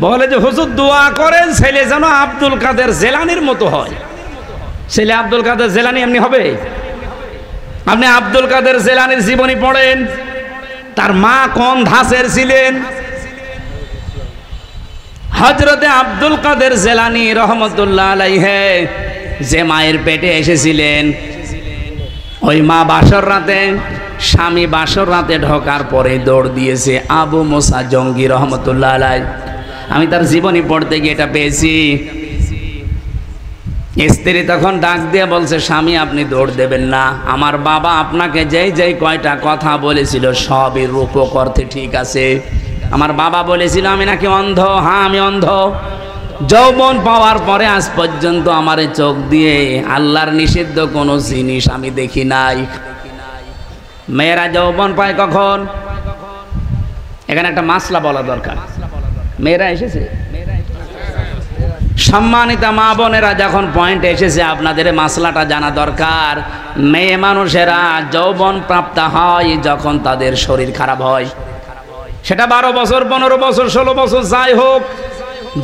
বলে যে হুজুর দোয়া করেন ছেলে যেন আব্দুল কাদের জেলানির মতো হয়। ছেলে আব্দুল কাদের জেলানি এমনি হবে? আপনি আব্দুল কাদের জেলানির জীবনী পড়েন, তার মা কোন ধাঁচের ছিলেন। হযরতে আব্দুল কাদের জেলানি রহমতুল্লাহ আলাইহি যে মায়ের পেটে এসেছিলেন, ওই মা বাসর রাতে, স্বামী বাসর রাতে ঢোকার পরে দৌড় দিয়েছে আবু মুসা জঙ্গি রহমতুল্লাহ আলাইহি। আমি তার জীবনী পড়তে গিয়ে এটা পেয়েছি। স্ত্রী তখন ডাক দিয়ে বলছে, স্বামী আপনি দৌড় দেবেন না, আমার বাবা আপনাকে যেই যেই কয়টা কথা বলেছিল সবই রূপক অর্থে ঠিক আছে। আমার বাবা বলেছিল আমি নাকি অন্ধ, হ্যাঁ আমি অন্ধ। যৌবন পাওয়ার পরে আজ পর্যন্ত আমার চোখ দিয়ে আল্লাহর নিষিদ্ধ কোনো জিনিস আমি দেখি নাই। মেয়েরা যৌবন পায় কখন? এখানে একটা মাসলা বলা দরকার। মেয়েরা এসেছে, সম্মানিতা মা বোনেরা, যখন পয়েন্ট এসেছে আপনাদের মাসলাটা জানা দরকার। মেয়ে মানুষেরা যৌবন প্রাপ্ত হয় যখন তাদের শরীর খারাপ হয়, সেটা 12 বছর 15 বছর 16 বছর যাই হোক,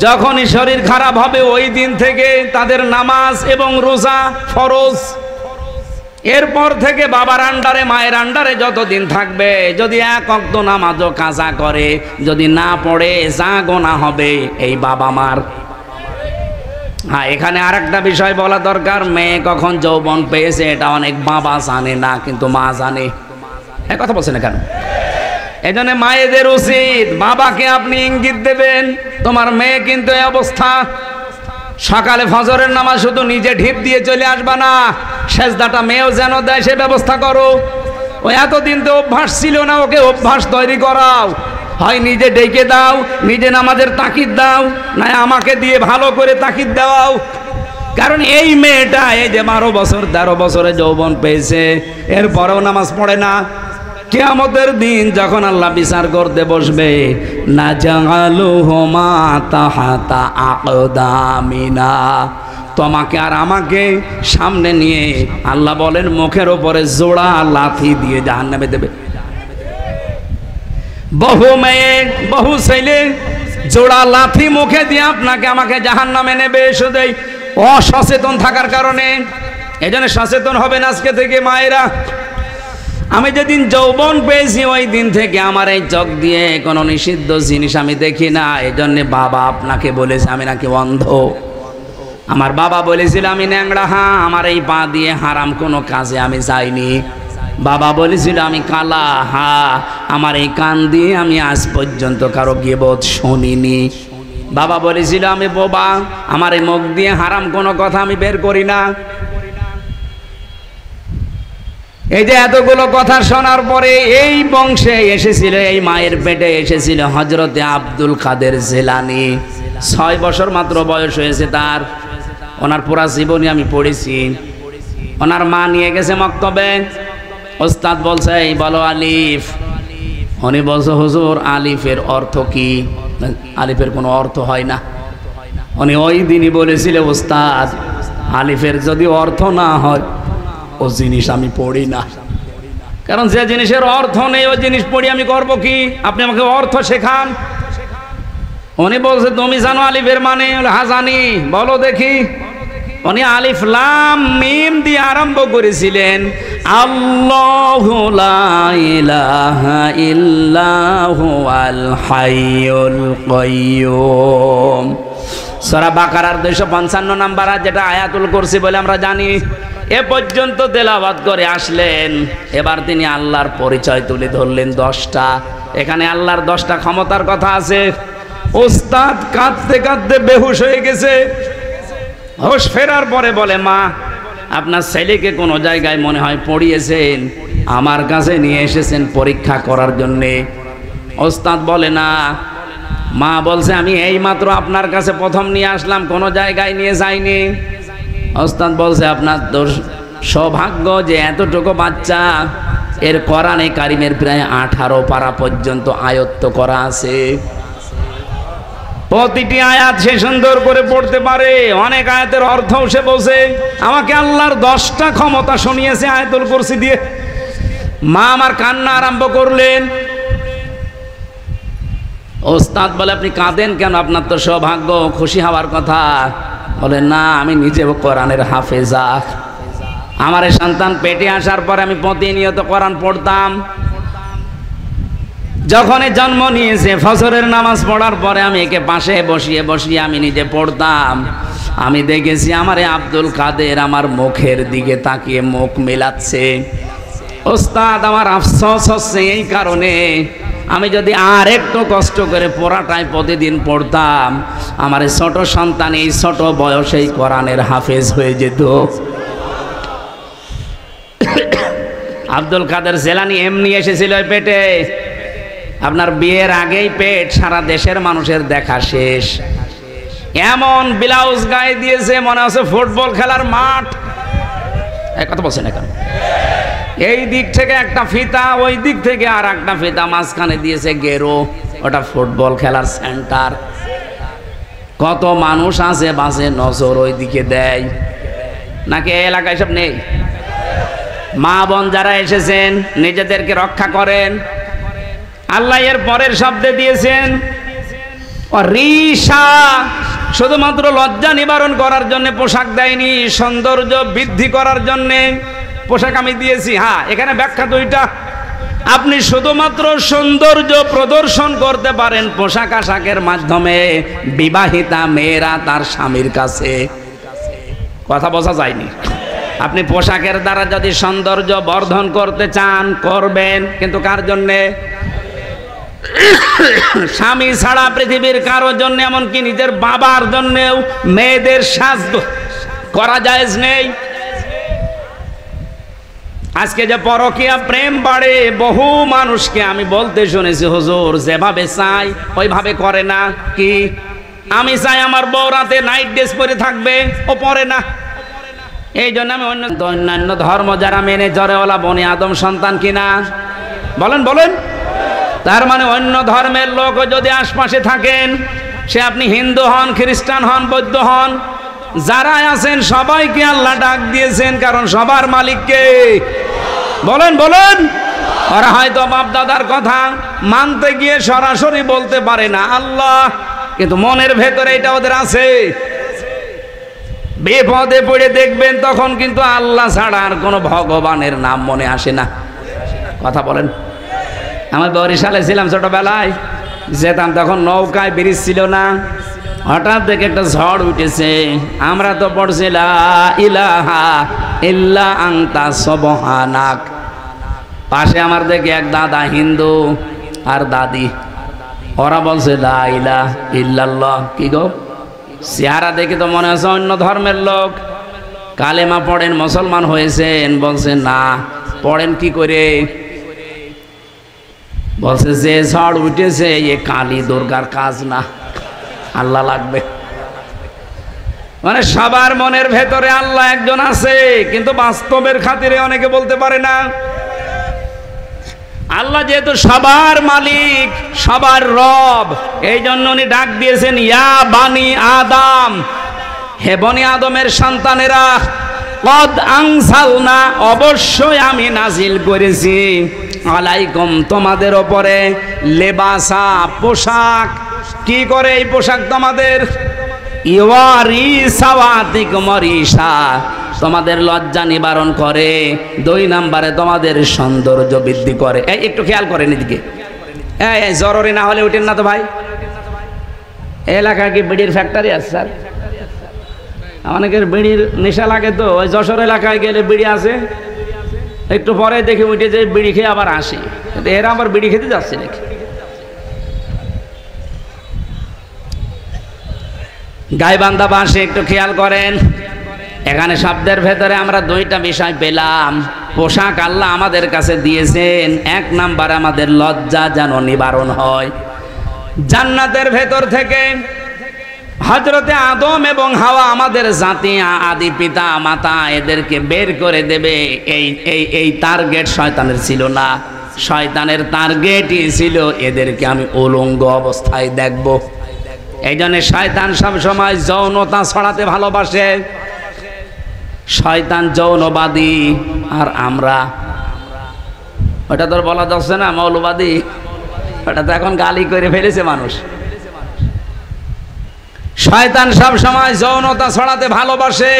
যখনই শরীর খারাপ হবে ওই দিন থেকে তাদের নামাজ এবং রোজা ফরজ। এরপর থেকে বাবার আন্ডারে মায়ের আন্ডারে যতদিন থাকবে, যদি এক ওয়াক্ত নামাজও কাজা করে, যদি না পড়ে যা গোনা হবে এই বাবা মার। হ্যাঁ, এখানে আরেকটা বিষয় বলা দরকার, মেয়ে কখন যৌবন পেয়েছে এটা অনেক বাবা জানে না, কিন্তু মা জানে। এই কথা বলছেন কেন? এই জন্য মায়েদের উচিত বাবাকে আপনি ইঙ্গিত দেবেন, তোমার মেয়ে কিন্তু এই অবস্থা। সকালে ফজরের নামাজ শুধু নিজে ঢিপ দিয়ে চলে আসবা না, সেজদাটা মেয়েও যেন দেয় সে ব্যবস্থা করো। ও এতদিন তো অভ্যাস ছিল না, ওকে অভ্যাস তৈরি করাও। হয় নিজে ডেকে দাও, নিজে নামাজের তাকিদ দাও, না আমাকে দিয়ে ভালো করে তাকিদ দাও। কারণ এই মেয়েটা এই যে 12 বছর 13 বছরে যৌবন পেয়েছে, এরপরেও নামাজ পড়ে না। কিয়ামতের দিন যখন আল্লাহ বিচার করতে বসবে, নাজালুহুমা তাহাতা আকদামিনা, তোমাকে আর আমাকে সামনে নিয়ে আল্লাহ বলেন মুখের উপরে জোড়া লাথি দিয়ে জাহান্নামে দেবে। বহু মেয়ে বহু ছেলে জোড়া লাথি মুখে দিয়ে আপনাকে আমাকে জাহান্নামে নেবে, শুধু অসচেতন থাকার কারণে। এই জন্য সচেতন হবেন আজকে থেকে মায়েরা। আমি যেদিন যৌবন পেয়েছি ওই দিন থেকে আমার এই চোখ দিয়ে কোনো নিষিদ্ধ জিনিস আমি দেখি না। এই জন্যে বাবা আপনাকে বলেছে আমি নাকি অন্ধ। আমার বাবা বলেছিল আমি ন্যাংরা, হ্যাঁ আমার এই পা দিয়ে হারাম কোনো কাজে আমি যাইনি। বাবা বলেছিল আমি কালা, হ্যাঁ আমার এই কান দিয়ে আমি আজ পর্যন্ত কারো গীবত শুনিনি। বাবা বলেছিল আমি বোবা, আমার এই মুখ দিয়ে হারাম কোনো কথা আমি বের করি না। এই যে এতগুলো কথা শোনার পরে এই বংশে এসেছিল, এই মায়ের পেটে এসেছিল হযরতে আব্দুল কাদের জেলানি। 6 বছর মাত্র বয়স হয়েছে তার। ওনার পুরা জীবনী আমি পড়েছি। ওনার মা নিয়ে গেছে মক্তবে, ওস্তাদ বলছে এই বলো আলিফ। উনি বলছে হুজুর আলিফের অর্থ কি? আলিফের কোনো অর্থ হয় না। উনি ওই দিনই বলেছিল ওস্তাদ আলিফের যদি অর্থ না হয় ও জিনিস আমি পড়ি না। কারণ যে জিনিসের অর্থ নেই ওই জিনিস পড়ি আমি করব কি? আপনি আমাকে অর্থ শেখান। উনি বলছে তুমি জানো আলিফের মানে? হ্যাঁ জানি। বলো দেখি। উনি আলিফ লাম মিম দিয়ে আরম্ভ করেছিলেন, আল্লাহু লা ইলাহা ইল্লাহু আল হাইয়ুল কাইয়্যুম। সূরা বাকারার 255 নাম্বার যেটা আয়াতুল কুরসি বলে আমরা জানি। এ পর্যন্ত তেলাওয়াত করে আসলেন। এবার তিনি আল্লাহর পরিচয় তুলে ধরলেন 10টা। এখানে আল্লাহর 10টা ক্ষমতার কথা আছে। ওস্তাদ কাঁদতে কাঁদতে বেহুশ হয়ে গেছে। হোশ ফেরার পরে বলে মা আপনার ছেলেকে কোনো জায়গায় মনে হয় পড়িয়েছেন, আমার কাছে নিয়ে এসেছেন পরীক্ষা করার জন্যে। ওস্তাদ বলে না। মা বলছে আমি এই মাত্র আপনার কাছে প্রথম নিয়ে আসলাম, কোনো জায়গায় নিয়ে যাইনি। ওস্তাদ বলছে আপনার সৌভাগ্য যে এতটুকু বাচ্চা এর কোরআনে কারিমের প্রায় 18 পারা পর্যন্ত আয়ত্ত করা আছে। প্রতিটি আয়াত সে সুন্দর করে পড়তে পারে, অনেক আয়াতের অর্থও সে বোঝে। আমাকে আল্লাহর 10টা ক্ষমতা শুনিয়েছে আয়াতুল কুরসি দিয়ে। মা আমার কান্না আরম্ভ করলেন। ওস্তাদ বলে আপনি কাঁদেন কেন, আপনার তো সৌভাগ্য, খুশি হওয়ার কথা। বলে না, আমি নিজেও কোরআনের হাফেজা। আমার এই সন্তান পেটে আসার পরে আমি প্রতিনিয়ত কোরআন পড়তাম। যখনই জন্ম নিয়েছে ফজরের নামাজ পড়ার পরে আমি একে পাশে বসিয়ে বসিয়ে আমি নিজে পড়তাম। আমি দেখেছি আমার আব্দুল কাদের আমার মুখের দিকে তাকিয়ে মুখ মেলাচ্ছে। ওস্তাদ আমার আফসোস হচ্ছে এই কারণে, আমি যদি আর একটু কষ্ট করে পড়াটাই প্রতিদিন পড়তাম, আমার এই ছোট সন্তান এই ছোট বয়সেই কোরআনের হাফেজ হয়ে যেত। আব্দুল কাদের জেলানি এমনি এসেছিল ওই পেটে। আপনার বিয়ের আগেই পেট, সারা দেশের মানুষের দেখা শেষ। এমন ব্লাউজ গায়ে দিয়েছে মনে হচ্ছে ফুটবল খেলার মাঠ। এক কথা বলছেন এখন, এই দিক থেকে একটা ফিতা, ওই দিক থেকে আর একটা ফিতা, মাঝখানে দিয়েছে গেরো, ওটা ফুটবল খেলার সেন্টার। কত মানুষ আছে বাসে নজর ওই দিকে দেয়, নাকি এই এলাকায় সব নেই? মা বোন যারা এসেছেন নিজেদেরকে রক্ষা করেন। আল্লাহ এর পরের শব্দে দিয়েছেন রিসা, শুধুমাত্র লজ্জা নিবারণ করার জন্য পোশাক দেয়নি, সৌন্দর্য বৃদ্ধি করার জন্য পোশাক আমি দিয়েছি। হ্যাঁ, এখানে ব্যাখ্যা দুইটা। আপনি শুধুমাত্র সৌন্দর্য প্রদর্শন করতে পারেন পোশাক আশাকের মাধ্যমে, বিবাহিতা মেয়েরা তার স্বামীর কাছে। কথা বোঝা যায়নি? আপনি পোশাকের দ্বারা যদি সৌন্দর্য বর্ধন করতে চান করবেন, কিন্তু কার জন্যে? স্বামী ছাড়া পৃথিবীর কারোর জন্য, এমনকি নিজের বাবার জন্যেও মেয়েদের সাজ করা জায়েজ নেই। আজকে যে পরকীয়া প্রেম বাড়ে, বহু মানুষকে আমি বলতে শুনেছি, হুজুর যেভাবে চাই ওইভাবে করে না। কি আমি চাই আমার বউ রাতে নাইট ড্রেস পরে থাকবে, ও পরে না। এই জন্য আমি অন্যান্য ধর্ম যারা মেনে জরেওয়ালা বনি আদম সন্তান কিনা বলেন বলেন। তার মানে অন্য ধর্মের লোক যদি আশপাশে থাকেন, সে আপনি হিন্দু হন, খ্রিস্টান হন, বৌদ্ধ হন, যারা আছেন সবাইকে আল্লাহ ডাক দিয়েছেন, কারণ সবার মালিককে বলেন বলেন। ওরা হয়তো বাপ দাদার কথা মানতে গিয়ে সরাসরি বলতে পারে না আল্লাহ, কিন্তু মনের ভেতরে এটা ওদের আছে। বিপদে পড়ে দেখবেন তখন কিন্তু আল্লাহ ছাড়া আর কোনো ভগবানের নাম মনে আসে না। কথা বলেন। আমার বরিশালে ছিলাম ছোটবেলায়, যেতাম তখন নৌকায় ব্রিজ ছিল না। হঠাৎ দেখে একটা ঝড় উঠেছে, আমরা তো পড়ছি লা ইলাহা ইল্লা আনতা সুবহানাক। পাশে আমার দেখে এক দাদা হিন্দু আর দাদি, ওরা বলছে লা ইলাহা ইল্লাল্লাহ। কি গো, চেহারা দেখে তো মনে হচ্ছে অন্য ধর্মের লোক। কালেমা পড়েন, মুসলমান হয়েছেন? বলছে না। পড়েন কি করে? বলছে যে ঝড় উঠেছে এ কালী দুর্গার কাজ না, আল্লাহ লাগবে। মানে সবার মনের ভেতরে আল্লাহ একজন আছে, কিন্তু বাস্তবের খাতিরে অনেকে বলতে পারে না। আল্লাহ যেহেতু সবার মালিক, সবার রব, এই জন্য উনি ডাক দিয়েছেন ইয়া বানি আদম, হে বনি আদমের সন্তানেরা, কদ আনজালনা, অবশ্যই আমি নাজিল করেছি, আলাইকুম, তোমাদের ওপরে, লেবাসা, পোশাক। কি করে এই পোশাক তোমাদের? ইওয়ারি সাওয়াতিকুম রিসা, তোমাদের লজ্জা নিবারণ করে। 2 নম্বরে তোমাদের সৌন্দর্য বৃদ্ধি করে। এই একটু খেয়াল করেন এদিকে, এই জরুরি না হলে উঠেন না তো ভাই। এলাকায় কি বিড়ির ফ্যাক্টরি আছে স্যার? অনেকের বিড়ির নেশা লাগে, তো ওই যশোর এলাকায় গেলে বিড়ি আছে, একটু পরে দেখে উঠে যে বিড়ি খেয়ে আবার আসে। এরা আবার বিড়ি খেতে যাচ্ছে নাকি? গাইবান্ধা বাসে একটু খেয়াল করেন, এখানে শব্দের ভেতরে আমরা 2টা বিষয় পেলাম। পোশাক আল্লাহ আমাদের কাছে দিয়েছেন, 1 নাম্বার আমাদের লজ্জা যেন নিবারণ হয়। জান্নাতের ভেতর থেকে হযরতে আদম এবং হাওয়া, আমাদের জাতি, আদি পিতা মাতা, এদেরকে বের করে দেবে, এই টার্গেট শয়তানের ছিল না। শয়তানের টার্গেটই ছিল এদেরকে আমি উলঙ্গ অবস্থায় দেখব। এই জন্য শয়তান সবসময় যৌনতা ছড়াতে ভালোবাসে। শয়তান যৌনবাদী, আর আমরা ওটা তোর বলা যাচ্ছে না মৌলবাদী। ওটা তো এখন গালি করে ফেলেছে মানুষ। শয়তান সব সময় যৌনতা ছড়াতে ভালোবাসে।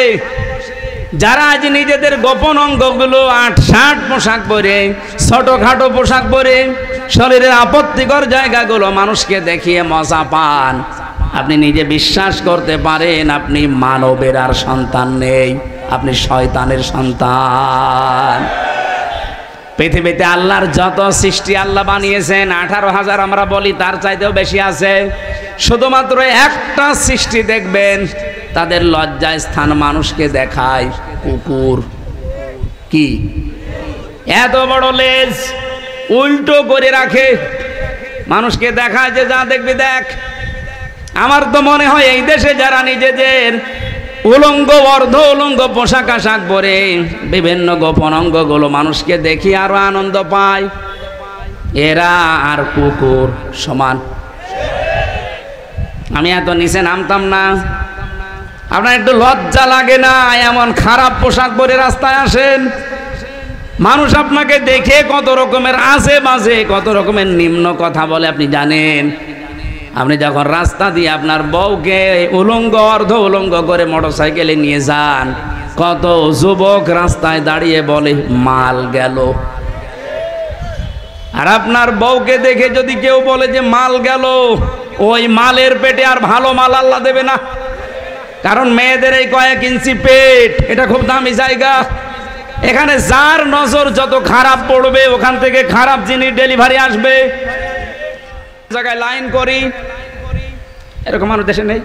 যারা আজ নিজেদের গোপন অঙ্গগুলো ৮-৬০ পোশাক পরে, ছোটখাটো পোশাক পরে, শরীরের আপত্তিকর জায়গাগুলো মানুষকে দেখিয়ে মজা পান, আপনি নিজে বিশ্বাস করতে পারেন আপনি মানবের আর সন্তান নেই, আপনি শয়তানের সন্তান। পৃথিবীতে আল্লাহর যত সৃষ্টি আল্লাহ বানিয়েছেন 18,000 আমরা বলি, তার চাইতেও বেশি আছে। শুধুমাত্র একটা সৃষ্টি দেখবেন তাদের লজ্জায় স্থান মানুষকে দেখায়, কুকুর। কি এত বড় লেজ উল্টো করে রাখে, মানুষকে দেখায় যে যা দেখবি দেখ। আমার তো মনে হয় এই দেশে যারা নিজেদের উলঙ্গ অর্ধ উলঙ্গ পোশাক আশাক পরে বিভিন্ন গোপন অঙ্গগুলো মানুষকে দেখি আরো আনন্দ পায়, এরা আর কুকুর সমান। আমি এত নিচে নামতাম না। আপনার একটু লজ্জা লাগে না এমন খারাপ পোশাক পরে রাস্তায় আসেন? মানুষ আপনাকে দেখে কত রকমের আজে বাজে, কত রকমের নিম্ন কথা বলে আপনি জানেন? আপনি যখন রাস্তা দিয়ে আপনার বউকে উলঙ্গ অর্ধ উলঙ্গ করে মোটরসাইকেলে নিয়ে যান, কত যুবক রাস্তায় দাঁড়িয়ে বলে মাল গেল। আর আপনার বউকে দেখে যদি কেউ বলে যে মাল গেল, ওই মালের পেটে আর ভালো মাল আল্লাহ দেবে না। কারণ মেয়েদের এই কয়েক ইঞ্চি পেট, এটা খুব দামি জায়গা। এখানে যার নজর যত খারাপ পড়বে ওখান থেকে খারাপ জিনিস ডেলিভারি আসবে। জায়গায় লাইন করি, এরকম মানুষ দেশে নেই।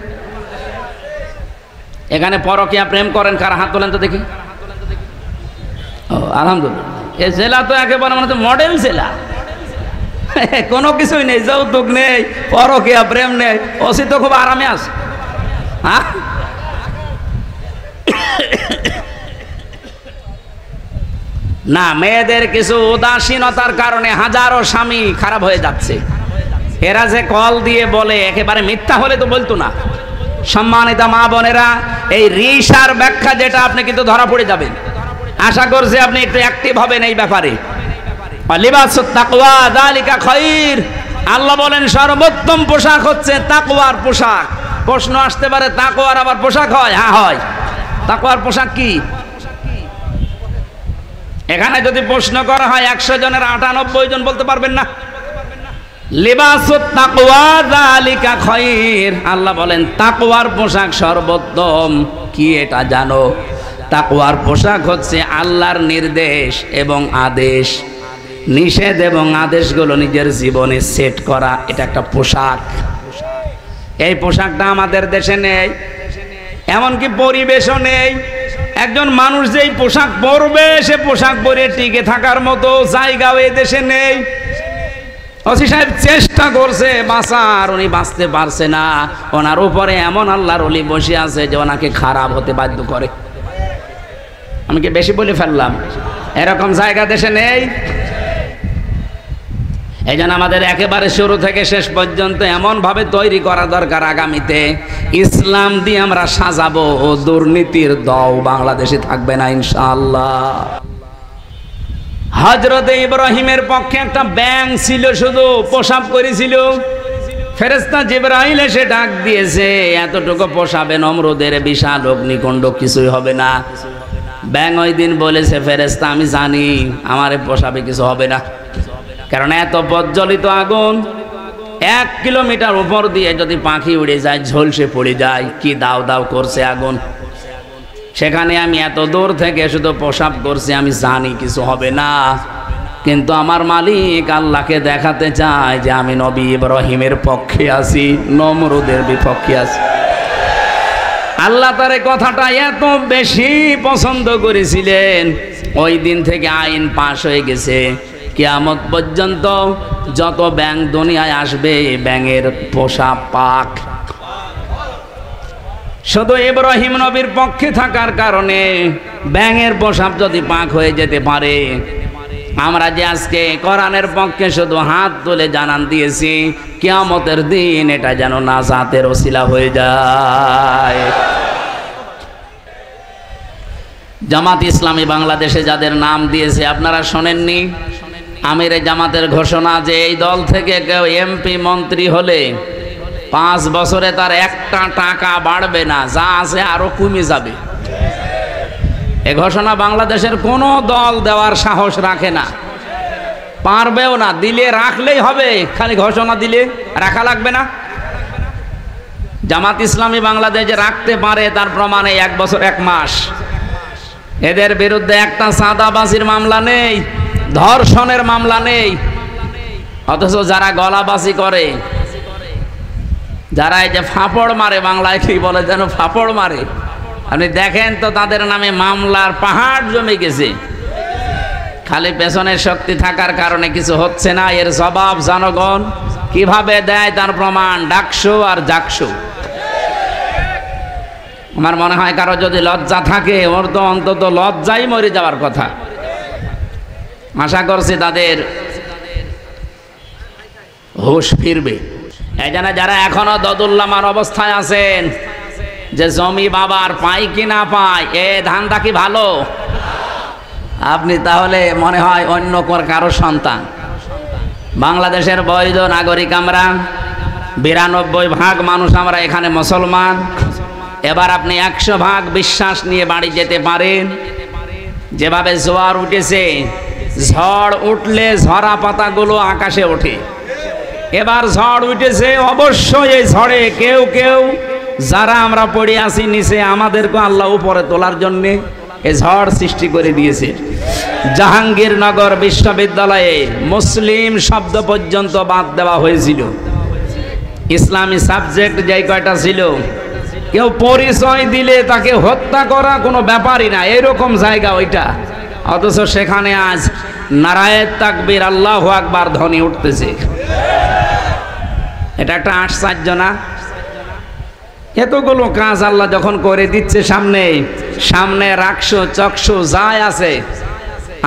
এখানে পরকীয়া প্রেম করেন কারা? হাত তোলেন তো দেখি। ও আলহামদুলিল্লাহ, এই জেলা তো একেবারে মানে মডেল জেলা। কোনো কিছুই নেই, যৌতুক নেই, পরকীয়া প্রেম নেই, ওসি তো খুব আরামে আছে। হ্যাঁ, না, মেয়েদের কিছু উদাসীনতার কারণে হাজারো স্বামী খারাপ হয়ে যাচ্ছে। এরা যে কল দিয়ে বলে, একেবারে মিথ্যা হলে তো বলতো না। সম্মানিতা মা বোনেরা, এই রিসার ব্যাখ্যা যেটা আপনি কিন্তু ধরা পড়ে যাবেন। আশা করছি আপনি একটু অ্যাক্টিভ হবেন এই ব্যাপারে। লিবাসুত তাকওয়া যালিকা খায়র, আল্লাহ বলেন সর্বোত্তম পোশাক হচ্ছে তাকওয়ার পোশাক। প্রশ্ন আসতে পারে, তাকওয়ার আবার পোশাক হয়? হ্যাঁ হয়। তাকওয়ার পোশাক কি? এখানে যদি প্রশ্ন করা হয় 100 জনের 98 জন বলতে পারবেন না। লিবাসুত তাকওয়া যালিকা খায়র, আল্লাহ বলেন তাকওয়ার পোশাক সর্বোত্তম। কি এটা জানো? তাকওয়ার পোশাক হচ্ছে আল্লাহর নির্দেশ এবং আদেশ, নিষেধ এবং আদেশগুলো নিজের জীবনে সেট করা, এটা একটা পোশাক। এই পোশাকটা আমাদের দেশে নেই, এমনকি পরিবেশও নেই। একজন মানুষ যেই পোশাক পরবে, সে পোশাক পরে টিকে থাকার মতো জায়গাও এই দেশে নেই। ওসি সাহেব চেষ্টা করছে বাঁচার, উনি বাঁচতে পারছে না। ওনার উপরে এমন আল্লাহর ওলি বসে আছে যে ওনাকে খারাপ হতে বাধ্য করে। আমি কি বেশি বলে ফেললাম? এরকম জায়গা দেশে নেই। এই জন্য আমাদের একেবারে শুরু থেকে শেষ পর্যন্ত এমনভাবে তৈরি করা দরকার, আগামীতে ইসলাম দিয়ে আমরা সাজাবো, দুর্নীতির দও বাংলাদেশে থাকবে না ইনশাআল্লাহ। হযরতে ইব্রাহিমের পক্ষে একটা ব্যাঙ ছিল, শুধু প্রসাব করেছিল। ফেরেশতা জিবরাইল এসে ডাক দিয়েছে, এতটুকু প্রসাবে নমরুদের বিশাল অগ্নিকুণ্ড কিছুই হবে না। ব্যাঙ ওই দিন বলেছে, ফেরেশতা আমি জানি আমার প্রসাবে কিছু হবে না, কারণ এত প্রজ্বলিত আগুন 1 কিলোমিটার উপর দিয়ে যদি পাখি উড়ে যায়, ঝলসে পড়ে যায়, কি দাও দাও করছে আগুন। সেখানে আমি এত দূর থেকে শুধু প্রসাব করছি, আমি জানি কিছু হবে না। কিন্তু আমার মালিক আল্লাহকে দেখাতে চায় যে আমি নবী ইব্রাহিমের পক্ষে আছি, নমরুদের বিপক্ষে আছি। আল্লাহ তার এই কথাটা এত বেশি পছন্দ করেছিলেন, ওই দিন থেকে আইন পাশ হয়ে গেছে, কিয়ামত পর্যন্ত যত ব্যাঙ দুনিয়ায় আসবে, ব্যাঙের পোশাক পাক। শুধু ইব্রাহিম নবীর পক্ষে থাকার কারণে ব্যাঙের পোশাক যদি পাক হয়ে যেতে পারে, আমরা যে আজকে কোরআনের পক্ষে শুধু হাত তুলে জানান দিয়েছি, কিয়ামতের দিন এটা যেন নাজাতের ওসিলা হয়ে যায়। জামাত ইসলামী বাংলাদেশে যাদের নাম দিয়েছে আপনারা শোনেননি? আমিরে জামাতের ঘোষণা যে এই দল থেকে কেউ এমপি মন্ত্রী হলে 5 বছরে তার একটা টাকা বাড়বে না, যা আছে আরো কমে যাবে। এ ঘোষণা বাংলাদেশের কোনো দল দেওয়ার সাহস রাখে না, পারবেও না। দিলে রাখলেই হবে, খালি ঘোষণা দিলে রাখা লাগবে না। জামাত ইসলামী বাংলাদেশে রাখতে পারে, তার প্রমাণে 1 বছর 1 মাস। এদের বিরুদ্ধে একটা চাঁদাবাজির মামলা নেই, ধর্ষণের মামলা নেই। অথচ যারা গলাবাজি করে, যারা এই যে ফাপড় মারে, বাংলায় কি বলে যেন ফাপড় মারে, আপনি দেখেন তো তাদের নামে মামলার পাহাড় জমে গেছে। খালি পেছনের শক্তি থাকার কারণে কিছু হচ্ছে না। এর জবাব জনগণ কিভাবে দেয় তার প্রমাণ ডাকসু আর জাকসু। আমার মনে হয় কারো যদি লজ্জা থাকে, ওর তো অন্তত লজ্জাই মরে যাওয়ার কথা। আশা করছি তাদের হুঁশ ফিরবে। এই জন্য যারা এখনো দদুল্লামার অবস্থায় আছেন, যে জমি বাবার পাই কি না পাই, এ ধান্দা কি ভালো? আপনি তাহলে মনে হয় অন্য কারো সন্তান। বাংলাদেশের বৈধ নাগরিক আমরা, 92% মানুষ আমরা এখানে মুসলমান। এবার আপনি 100% বিশ্বাস নিয়ে বাড়ি যেতে পারেন। যেভাবে জোয়ার উঠেছে, ঝড় উঠলে ঝরা পাতাগুলো আকাশে ওঠে। এবার ঝড় উঠেছে, অবশ্যই এই ঝড়ে কেউ কেউ যারা আমরা পড়ে আছি নিচে, আমাদেরকে আল্লাহ উপরে তোলার জন্য এই ঝড় সৃষ্টি করে দিয়েছে। জাহাঙ্গীরনগর বিশ্ববিদ্যালয়ে মুসলিম শব্দ পর্যন্ত বাদ দেওয়া হয়েছিল। ইসলামী সাবজেক্ট যেই কয়টা ছিল, কেউ পরিচয় দিলে তাকে হত্যা করা কোনো ব্যাপারই না, এরকম জায়গা ওইটা। অথচ সেখানে আজ নারায়ে তাকবীর আল্লাহু আকবার ধ্বনি উঠতেছে। এটা একটা আশ্চর্য না? এতগুলো কাজ আল্লাহ যখন করে দিচ্ছে সামনে, সামনে রাখছো চক্ষু যাই আছে,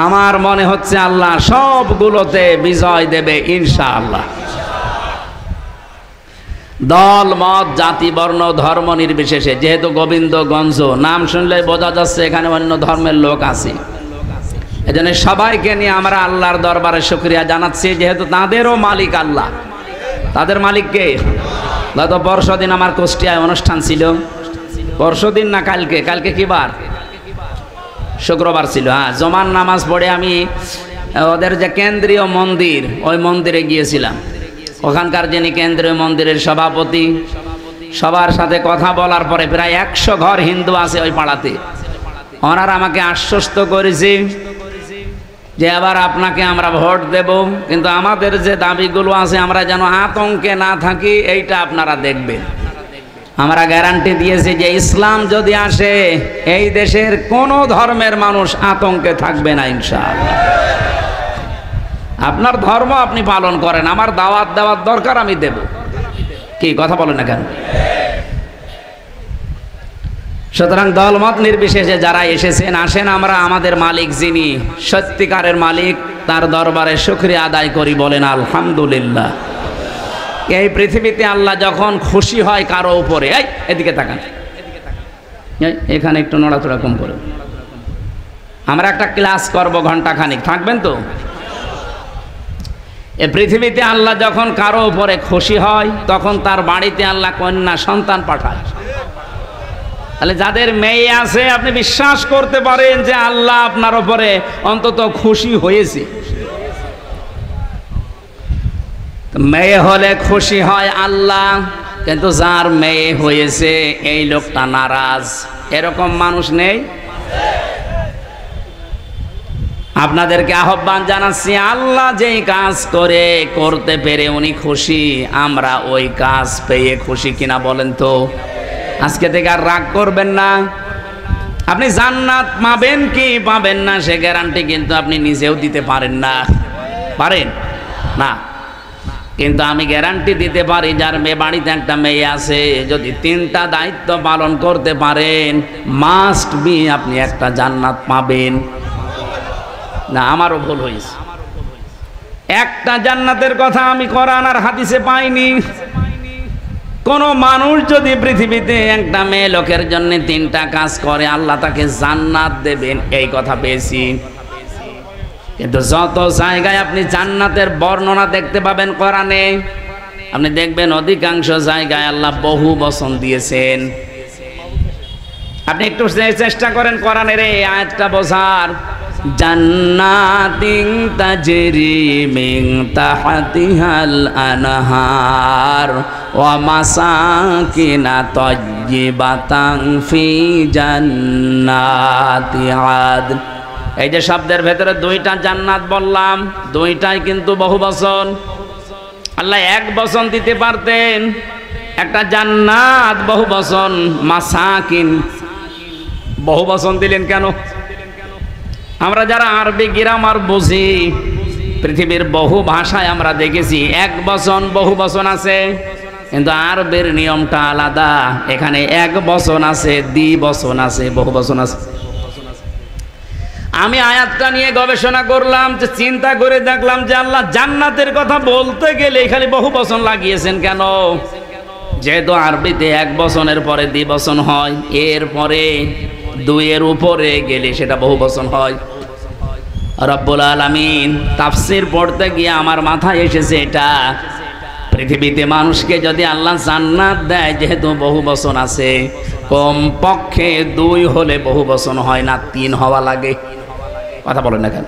আমার মনে হচ্ছে আল্লাহ সবগুলোতে বিজয় দেবে ইনশাআল্লাহ। দল মত জাতি বর্ণ ধর্ম নির্বিশেষে, যেহেতু গোবিন্দগঞ্জ নাম শুনলে বোঝা যাচ্ছে এখানে অন্য ধর্মের লোক আছে, এজন্য সবাইকে নিয়ে আমরা আল্লাহর দরবারে শুকরিয়া জানাচ্ছি, যেহেতু তাদেরও মালিক আল্লাহ। তাদের মালিক কে? গত পরশুদিন আমার কুষ্টিয়ায় অনুষ্ঠান ছিল। পরশুদিন না কালকে? কালকে কি বার? শুক্রবার ছিল। হ্যাঁ, জমান নামাজ পড়ে আমি ওদের যে কেন্দ্রীয় মন্দির, ওই মন্দিরে গিয়েছিলাম। ওখানকার যিনি কেন্দ্রীয় মন্দিরের সভাপতি, সবার সাথে কথা বলার পরে প্রায় 100 ঘর হিন্দু আছে ওই পাড়াতে। ওনারা আমাকে আশ্বস্ত করেছে যে এবার আপনাকে আমরা ভোট দেব, কিন্তু আমাদের যে দাবিগুলো আছে আমরা যেন আতঙ্কে না থাকি, এইটা আপনারা দেখবেন। আমরা গ্যারান্টি দিয়েছি যে ইসলাম যদি আসে, এই দেশের কোনো ধর্মের মানুষ আতঙ্কে থাকবে না ইনশাআল্লাহ। আপনার ধর্ম আপনি পালন করেন, আমার দাওয়াত দেওয়ার দরকার আমি দেব। কি কথা বলেন না কেন? সুতরাং দলমত নির্বিশেষে যারা এসেছেন, আসেন আমরা আমাদের মালিক যিনি সত্যিকারের মালিক, তার দরবারে শুকরিয়া আদায় করি, বলেন আলহামদুলিল্লাহ। এই পৃথিবীতে আল্লাহ যখন খুশি হয় কারো উপরে, এই এদিকে তাকান, এখানে একটু নড়াচড়া কম করো। আমরা একটা ক্লাস করব ঘন্টাখানিক, থাকবেন তো? এই পৃথিবীতে আল্লাহ যখন কারো উপরে খুশি হয়, তখন তার বাড়িতে আল্লাহ কন্যা সন্তান পাঠায়। তাহলে যাদের মেয়ে আছে, আপনি বিশ্বাস করতে পারেন যে আল্লাহ আপনার উপরে অন্তত খুশি হয়েছে। মেয়ে হলে খুশি হয় আল্লাহ, কিন্তু যার মেয়ে হয়েছে এই লোকটা নারাজ, এরকম মানুষ নেই? আপনাদেরকে আহ্বান জানাচ্ছি, আল্লাহ যেই কাজ করতে পেরে উনি খুশি, আমরা ওই কাজ পেয়ে খুশি কিনা বলেন তো? আজকে থেকে আর রাগ করবেন না। আপনি জান্নাত পাবেন কি পাবেন না সে গ্যারান্টি কিন্তু আপনি নিজেও দিতে পারেন না। পারেন না? কিন্তু আমি গ্যারান্টি দিতে পারি, যার মেয়ে বাড়িতে একটা মেয়ে আছে, যদি 3টা দায়িত্ব পালন করতে পারেন, মাস্ট বি আপনি একটা জান্নাত পাবেন। না, আমারও ভুল হয়েছে। একটা জান্নাতের কথা আমি কোরআন আর হাদিসে পাইনি। কোন মানুষ যদি পৃথিবীতে একটা মেয়ে লোকের জন্য 3টা কাজ করে, আল্লাহ তাকে জান্নাত দেবেন, এই কথা পেয়েছি। কিন্তু যত জায়গায় আপনি জান্নাতের বর্ণনা দেখতে পাবেন কোরআনে, আপনি দেখবেন অধিকাংশ জায়গায় আল্লাহ বহু বচন দিয়েছেন। আপনি একটু চেষ্টা করেন কোরআনের এই আয়াতটা বোঝার। জান্নাতিন তাজরি মিন তাহতিহাল আনহার ওয়া মাসাকিনা তাইয়্যিবাতান ফি জান্নাতি আদন। এই যে শব্দের ভেতরে দুইটা জান্নাত বললাম, দুইটাই কিন্তু বহু বচন। আল্লাহ এক বচন দিতে পারতেন, একটা জান্নাত বহু বচন, মাসাকিন বহু বচন দিলেন কেন? আমরা যারা আরবি গ্রামার বুঝি, পৃথিবীর বহু ভাষায় আমরা দেখেছি এক বচন বহু বচন আছে, কিন্তু আরবের নিয়মটা আলাদা। এখানে এক বচন আছে, দ্বিবচন আছে, বহু বচন আছে। আমি আয়াতটা নিয়ে গবেষণা করলাম, যে চিন্তা করে দেখলাম যে আল্লাহ জান্নাতের কথা বলতে গেলে খালি বহু বচন লাগিয়েছেন কেন? যেহেতু আরবিতে এক বচনের পরে দ্বিবচন হয়, এরপরে দুইয়ের উপরে গেলে সেটা বহু বচন হয়। রব্বুল আলামিন তাফসীর পড়তে গিয়ে আমার মাথায় এসেছে এটা, পৃথিবীতে মানুষকে যদি আল্লাহ জান্নাত দেয়, যেহেতু বহু বচন আছে, কম পক্ষে দুই হলে বহু বচন হয় না, তিন হওয়া লাগে। কথা বলেন না কেন?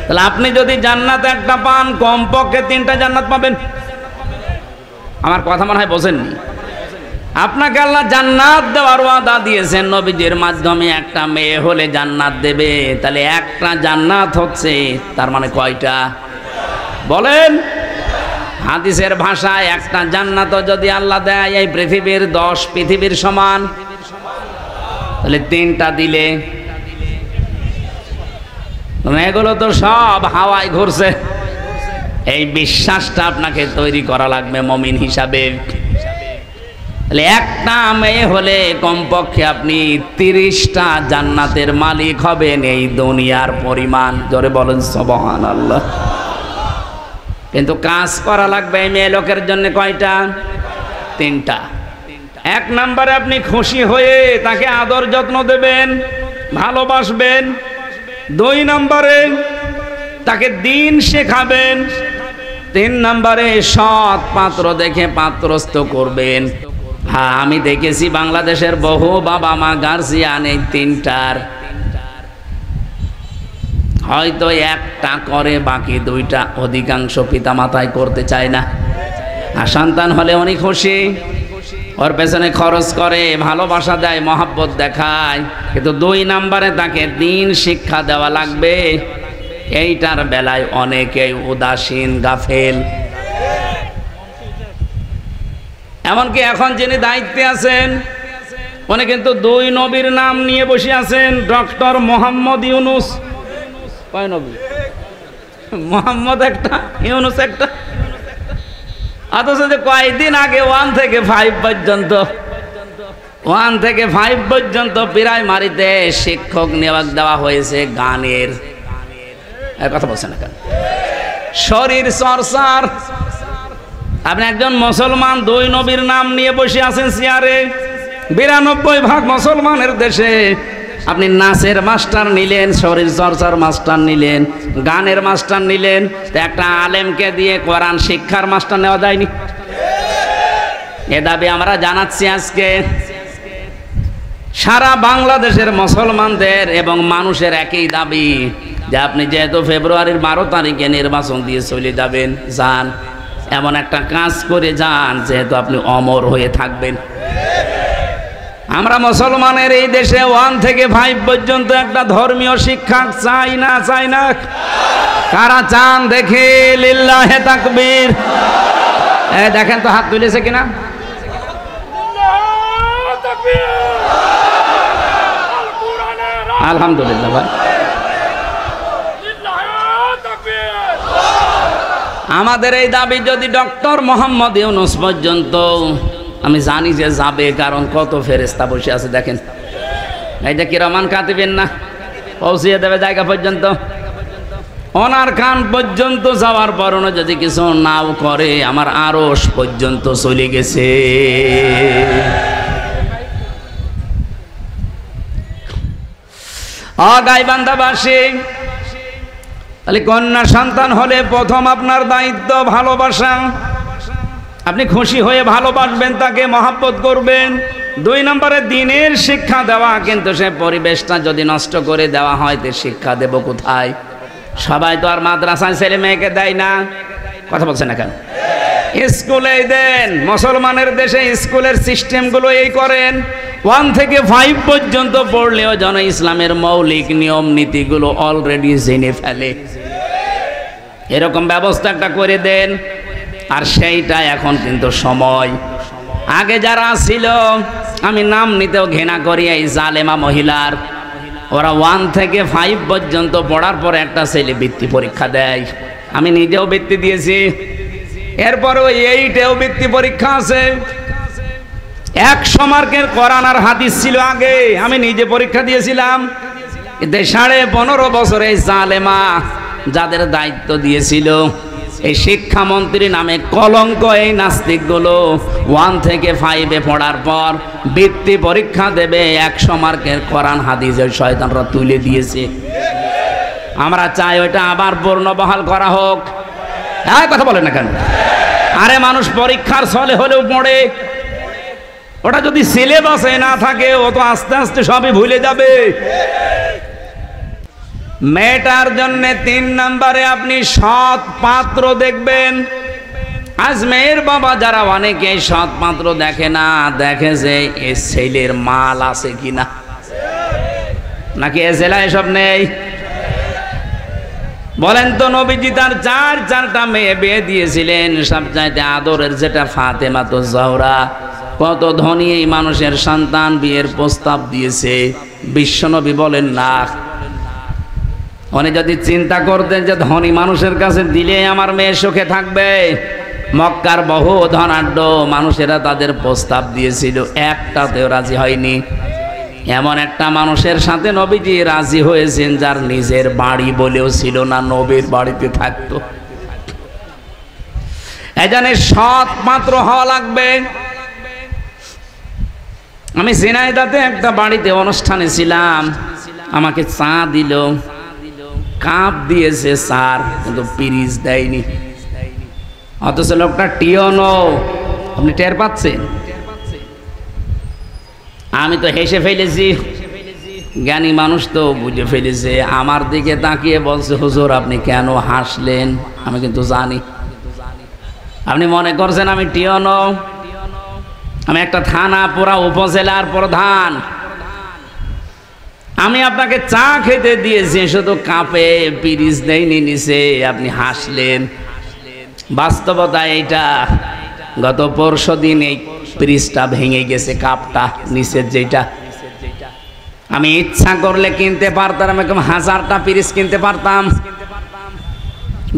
তাহলে আপনি যদি জান্নাত একটা পান, কম পক্ষে তিনটা জান্নাত পাবেন। আমার কথা মনে হয় বোঝেননি। আপনাকে আল্লাহ জান্নাত দেওয়ার ওয়াদা দিয়েছেন, নবীজির মাধ্যমে একটা মেয়ে হলে জান্নাত দেবে। তাহলে একটা জান্নাত হচ্ছে, তার মানে কয়টা বলেন? হাদিসের ভাষায় একটা জান্নাতও যদি আল্লাহ দেয় এই পৃথিবীর 10 পৃথিবীর সমান, তাহলে তিনটা দিলে এগুলো তো সব হাওয়ায় ঘুরছে। এই বিশ্বাসটা আপনাকে তৈরি করা লাগবে মুমিন হিসাবে। তাহলে একটা মেয়ে হলে কমপক্ষে আপনি 30টা জান্নাতের মালিক হবেন, এই দুনিয়ার পরিমাণ। জোরে বলেন সুবহানাল্লাহ। কিন্তু কাজ করা লাগবে এই মেয়ে লোকের জন্য কয়টা? 3টা। 1 নম্বরে আপনি খুশি হয়ে তাকে আদর যত্ন দেবেন, ভালোবাসবেন। 2 নম্বরে তাকে দ্বীন শেখাবেন। 3 নম্বরে সৎ পাত্র দেখে পাত্রস্থ করবেন। হ্যাঁ, আমি দেখেছি বাংলাদেশের বহু বাবা মা গার্জিয়ান এই 3টার হয়তো একটা করে, বাকি 2টা অধিকাংশ পিতা মাতাই করতে চায় না। আর সন্তান হলে উনি খুশি, ওর পেছনে খরচ করে, ভালোবাসা দেয়, মহাব্বত দেখায়, কিন্তু 2 নম্বরে তাকে দ্বীন শিক্ষা দেওয়া লাগবে। এইটার বেলায় অনেকেই উদাসীন, গাফেল। এমনকি এখন যিনি দায়িত্বে আছেন উনি কিন্তু 2 নবীর নাম নিয়ে বসে আছেন। ডক্টর মোহাম্মদ ইউনুস, কয় নবী? মোহাম্মদ একটা, ইউনুস একটা। অথচ যে কয়েকদিন আগে 1 থেকে 5 পর্যন্ত প্রাইমারিতে শিক্ষক নিয়োগ দেওয়া হয়েছে গানের। কথা বলছেন না কেন? শরীর চর্চার। আপনি একজন মুসলমান 2 নবীর নাম নিয়ে বসে আছেন চেয়ারে। 92% মুসলমানের দেশে আপনি নাচের মাস্টার নিলেন, শরীর চর্চার মাস্টার নিলেন, গানের মাস্টার নিলেন, তো একটা আলেমকে দিয়ে কোরআন শিক্ষার মাস্টার নেওয়া যায়নি? এ দাবি আমরা জানাচ্ছি আজকে। সারা বাংলাদেশের মুসলমানদের এবং মানুষের একই দাবি যে আপনি যেহেতু ফেব্রুয়ারির 12 তারিখে নির্বাচন দিয়ে চলে যাবেন, যান, এমন একটা কাজ করে যান যেহেতু আপনি অমর হয়ে থাকবেন। আমরা মুসলমানের এই দেশে 1 থেকে 5 পর্যন্ত একটা ধর্মীয় শিক্ষা চাই না? চাই না? কারা চান দেখে? লিল্লাহে তাকবীর। দেখেন তো হাত তুলেছে কিনা? আলহামদুলিল্লাহ ভাই। আমাদের এই দাবি যদি ডক্টর মোহাম্মদ ইউনুস পর্যন্ত, আমি জানি যে যাবে, কারণ কত ফেরেশতা বসে আছে দেখেন। এই যে কিরামান কাতিবিন না, পৌঁছিয়ে দেবে জায়গা পর্যন্ত। ওনার কান পর্যন্ত যাওয়ার পর যদি কিছু নাও করে, আমার আরশ পর্যন্ত চলে গেছে। গাইবান্ধাবাসী, তাহলে কন্যা সন্তান হলে প্রথম আপনার দায়িত্ব ভালোবাসা। আপনি খুশি হয়ে ভালোবাসবেন, তাকে মহব্বত করবেন। 2 নম্বরে দিনের শিক্ষা দেওয়া। কিন্তু সে পরিবেশটা যদি নষ্ট করে দেওয়া হয় তো শিক্ষা দেব কোথায়? সবাই তো আর মাদ্রাসায় ছেলে মেয়েকে দেয় না। কথা বলছে না কেন? স্কুলেই দেন। মুসলমানের দেশে স্কুলের সিস্টেমগুলো এই করেন। 1 থেকে 5 পর্যন্ত পড়লেও যেন ইসলামের মৌলিক নিয়ম নীতিগুলো অলরেডি জেনে ফেলে, এরকম ব্যবস্থা একটা করে দেন। আর সেইটা এখন কিন্তু সময়। আগে যারা ছিল, আমি নাম নিতেও ঘৃণা করি, এই জালেমা মহিলার, ওরা 1 থেকে 5 পর্যন্ত পড়ার পরে একটা ছেলে বৃত্তি পরীক্ষা দেয়। আমি নিজেও বৃত্তি দিয়েছি। এরপরেও 8এও বৃত্তি পরীক্ষা আছে। 100 মার্কের কোরআন আর হাদিস ছিল আগে, আমি নিজে পরীক্ষা দিয়েছিলাম। কিন্তু 15.5 বছরে জালেমা যাদের দায়িত্ব দিয়েছিল, এই শিক্ষামন্ত্রী নামে কলঙ্ক, এই নাস্তিকগুলো 1 থেকে 5-এ পড়ার পর বৃত্তি পরীক্ষা দেবে, 100 মার্কের কোরআন হাদিস ওই শয়তানরা তুলে দিয়েছে। আমরা চাই ওইটা আবার পূর্ণবহাল করা হোক। হ্যাঁ, কথা বলেন না কেন? আরে মানুষ পরীক্ষার ছলে হলেও পড়ে। ওটা যদি সিলেবাসে না থাকে ও তো আস্তে আস্তে সবই ভুলে যাবে। মেয়েটার জন্য 3 নম্বরে আপনি সৎ পাত্র দেখবেন। আজ মেয়ের বাবা যারা অনেকে সৎ পাত্র দেখে না, দেখে যে এ ছেলের মাল আছে কিনা, নাকি এ জেলায় এসব নেই? বলেন তো, নবীজি তার 4টা মেয়ে বিয়ে দিয়েছিলেন। সবচাইতে আদরের যেটা ফাতেমা তো জহরা, কত ধনী এই মানুষের সন্তান বিয়ের প্রস্তাব দিয়েছে। বিশ্বনবী বলেন না, উনি যদি চিন্তা করতেন যে ধনী মানুষের কাছে দিলে আমার মেয়ে সুখে থাকবে, মক্কার বহু ধনাঢ্য মানুষেরা তাদের প্রস্তাব দিয়েছিল, একটাতেও রাজি হয়নি। এমন একটা মানুষের সাথে নবীজি রাজি হয়েছেন যার নিজের বাড়ি বলেও ছিল না, নবীর বাড়িতে থাকতো। এজন্য সৎ পাত্র হওয়া লাগবে। আমি ঝিনাইদহে একটা বাড়িতে অনুষ্ঠানে ছিলাম, আমাকে চা দিল, কাপ দিয়েছে স্যার, কিন্তু পিরিচ দেয়নি। অথচ লোকটা টিওনো, আপনি টের পাচ্ছেন? আমি তো হেসে ফেলেছি, জ্ঞানী মানুষ তো বুঝে ফেলেছে। আমার দিকে তাকিয়ে বলছে, হুজুর আপনি কেন হাসলেন? আমি কিন্তু জানি। আপনি মনে করছেন আমি টিওনো? আমি একটা থানা পুরা উপজেলার প্রধান। আমি আপনাকে চা খেতে দিয়েছি, শুধু কাপে পিরিচ দেয়নি নিচে, আপনি হাসলেন। বাস্তবতা এইটা। গত পরশুদিন এই পিরিচটা ভেঙে গেছে, কাপটা নিচের যেটা। আমি ইচ্ছা করলে কিনতে পারতাম, এরকম 1000টা পিরিচ কিনতে পারতাম।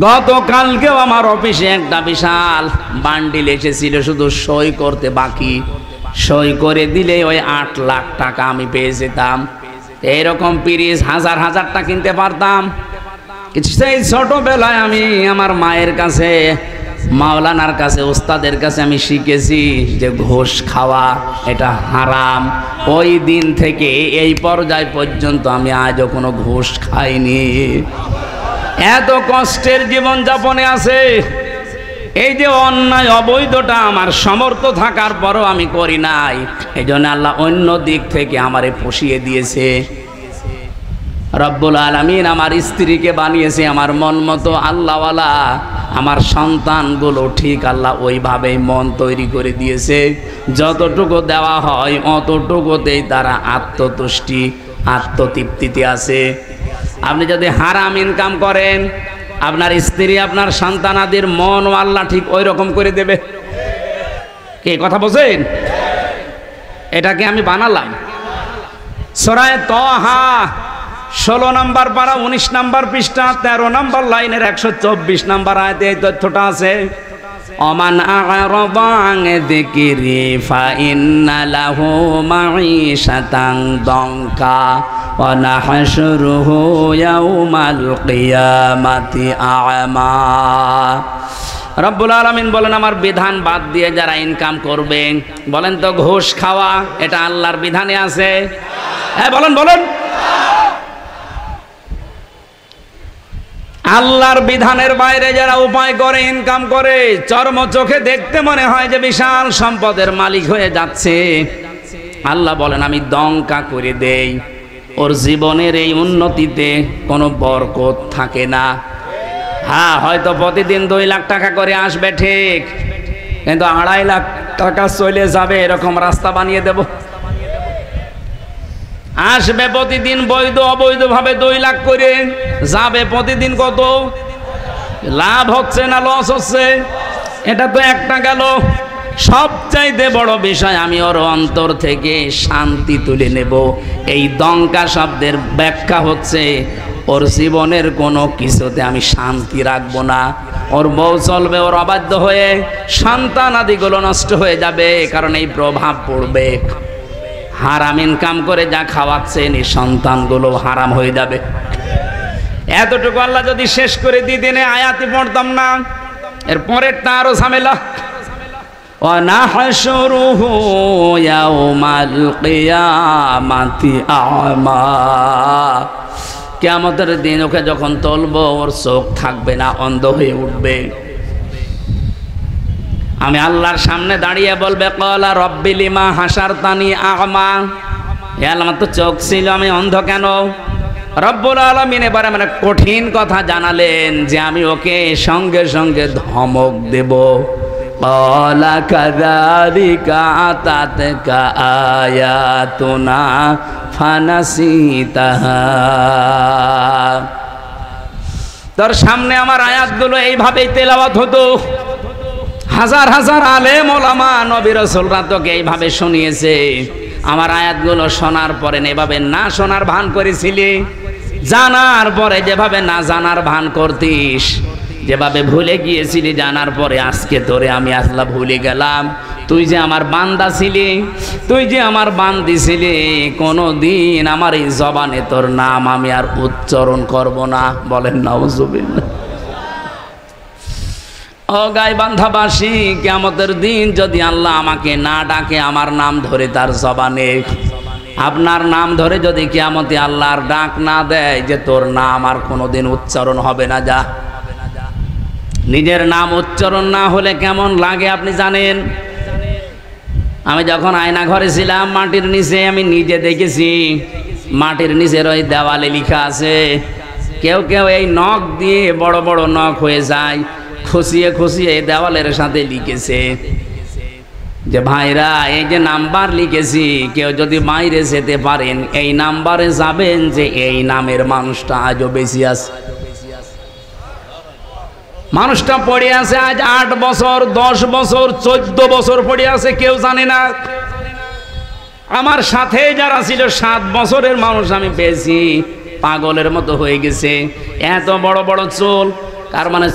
গতকালকেও আমার অফিসে একটা বিশাল বান্ডিল এসেছিল, শুধু সই করতে বাকি। সই করে দিলে ওই 8 লাখ টাকা আমি পেয়ে যেতাম। এইরকম পিরিচ 1000টা কিনতে পারতাম। কিছু সেই ছোটবেলায় আমি আমার মায়ের কাছে, মাওলানার কাছে, ওস্তাদের কাছে আমি শিখেছি যে ঘুষ খাওয়া এটা হারাম। ওই দিন থেকে এই পর্যায় পর্যন্ত আমি আজও কোনো ঘুষ খাইনি। এত কষ্টের জীবন যাপনে আছে। এই যে অন্যায় অবৈধটা আমার সমর্থ থাকার পরও আমি করি নাই, এই জন্য আল্লাহ অন্য দিক থেকে আমারে পুষিয়ে দিয়েছে। রব্বুল আলামিন আমার স্ত্রীকে বানিয়েছে আমার মন মতো আল্লাহওয়ালা। আমার সন্তানগুলো ঠিক আল্লাহ ওইভাবেই মন তৈরি করে দিয়েছে। যতটুকু দেওয়া হয় অতটুকুতেই তারা আত্মতুষ্টি, আত্মতৃপ্তিতে আছে। আপনি যদি হারাম ইনকাম করেন, আপনার স্ত্রী, আপনার সন্তানাদের মন আল্লাহ ঠিক ওই রকম করে দেবে। কে কথা বলছেন? এটাকে আমি বানালাম। সূরা তাহা 16 নম্বর পারা 19 নম্বর পৃষ্ঠা 13 নম্বর লাইনের 124 নম্বর আয়াতে এই তথ্যটা আছে। ওমান আ'রাদা আন যিকরি ফাইন্না লাহু মাঈশাতান দঙ্কা ওয়া নাহশুরুহু ইয়াউমাল কিয়ামাতি আ'মা। রব্বুল আলামিন বলেন, আমার বিধান বাদ দিয়ে যারা ইনকাম করবে, বলেন তো ঘুষ খাওয়া এটা আল্লাহর বিধানে আছে? হ্যাঁ বলেন বলেন। আল্লাহর বিধানের বাইরে যারা উপায় করে, ইনকাম করে, চর্ম চোখে দেখতে মনে হয় যে বিশাল সম্পদের মালিক হয়ে যাচ্ছে, আল্লাহ বলেন আমি দঙ্কা করে দেই, ওর জীবনের এই উন্নতিতে কোনো বরকত থাকে না। হ্যাঁ, হয়তো প্রতিদিন 2 লাখ টাকা করে আসবে ঠিক, কিন্তু 2.5 লাখ টাকা চলে যাবে এরকম রাস্তা বানিয়ে দেব। আসবে প্রতিদিন বৈধ অবৈধ ভাবে 2 লাখ করে, যাবে প্রতিদিন কত? লাভ হচ্ছে না লস হচ্ছে? এটা তো একটা গেল। সবচাইতে বড় বিষয়, আমি ওর অন্তর থেকে শান্তি তুলে নেব। এই দঙ্কা শব্দের ব্যাখ্যা হচ্ছে ওর জীবনের কোনো কিছুতে আমি শান্তি রাখবো না। ওর বউ চলবে ওর অবাধ্য হয়ে, সন্তান আদিগুলো নষ্ট হয়ে যাবে, কারণ এই প্রভাব পড়বে। হারাম ইনকাম করে যা খাওয়াচ্ছেন এই সন্তানগুলো হারাম হয়ে যাবে। এতটুকু আল্লাহ যদি শেষ করে দিতেন আয়াতি পড়তাম না। এর পরেরটা আরো ঝামেলা। ওয়ানাহশুরুহু ইয়াউমাল কিয়ামাতি আ'মা, কিয়ামতের দিন ওকে যখন তুলবো ওর চোখ থাকবে না, অন্ধ হয়ে উঠবে। আমি আল্লাহর সামনে দাঁড়িয়ে বলবে ক্বালা রাব্বি লিমা হাসারতানি আ'মা, হে আল্লাহ আমার তো চোখ ছিল, আমি অন্ধ কেন? রব্বুল আলামিন এবারে মানে কঠিন কথা জানালেন যে আমি ওকে সঙ্গে সঙ্গে ধমক দেব। ক্বালা কাযালিকা আতাতকা আয়াতুনা ফানাসিতাহা, তোর সামনে আমার আয়াতগুলো এইভাবেই তেলাওয়াত হতো। হাজার হাজার আলেম ওলামা নবী রাসূলরা তোকে এইভাবে শুনিয়েছে। আমার আয়াতগুলো শোনার পরে এভাবে না শোনার ভান করেছিলি, জানার পরে যেভাবে না জানার ভান করতিস, যেভাবে ভুলে গিয়েছিলি জানার পরে, আজকে তোরে আমি আল্লাহ ভুলে গেলাম। তুই যে আমার বান্দা ছিলি, তুই যে আমার বান্দি ছিলি, কোনোদিন আমার এই জবানে তোর নাম আমি আর উচ্চারণ করব না। বলেন নাউজুবিল্লাহ। ও গাইবান্ধাবাসী, কিয়ামতের দিন যদি আল্লাহ আমাকে না ডাকে, আমার নাম ধরে তার জবানে, আপনার নাম ধরে যদি কিয়ামতে আল্লাহর ডাক না দেয় যে তোর নাম আর কোনোদিন উচ্চারণ হবে না, যা। নিজের নাম উচ্চারণ না হলে কেমন লাগে আপনি জানেন? আমি যখন আয়না ঘরে ছিলাম মাটির নিচে, আমি নিজে দেখেছি মাটির নিচের ওই দেওয়ালে লেখা আছে। কেউ কেউ এই নখ দিয়ে বড় বড় নখ হয়ে যায়, খুশিয়ে খুশিয়ে দেওয়ালের সাথে লিখেছে যে ভাইরা এই যে নাম্বার লিখেছি, কেউ যদি বাইরে যেতে পারেন এই নাম্বারে যাবেন যে এই নামের মানুষটা আজও বেশি আছে। মানুষটা পড়ে আছে আজ 8 বছর, 10 বছর, 14 বছর পড়ে আছে, কেউ জানে না। আমার সাথে যারা ছিল 7 বছরের মানুষ আমি পেয়েছি, পাগলের মতো হয়ে গেছে। এত বড় বড় চুল, তার মানে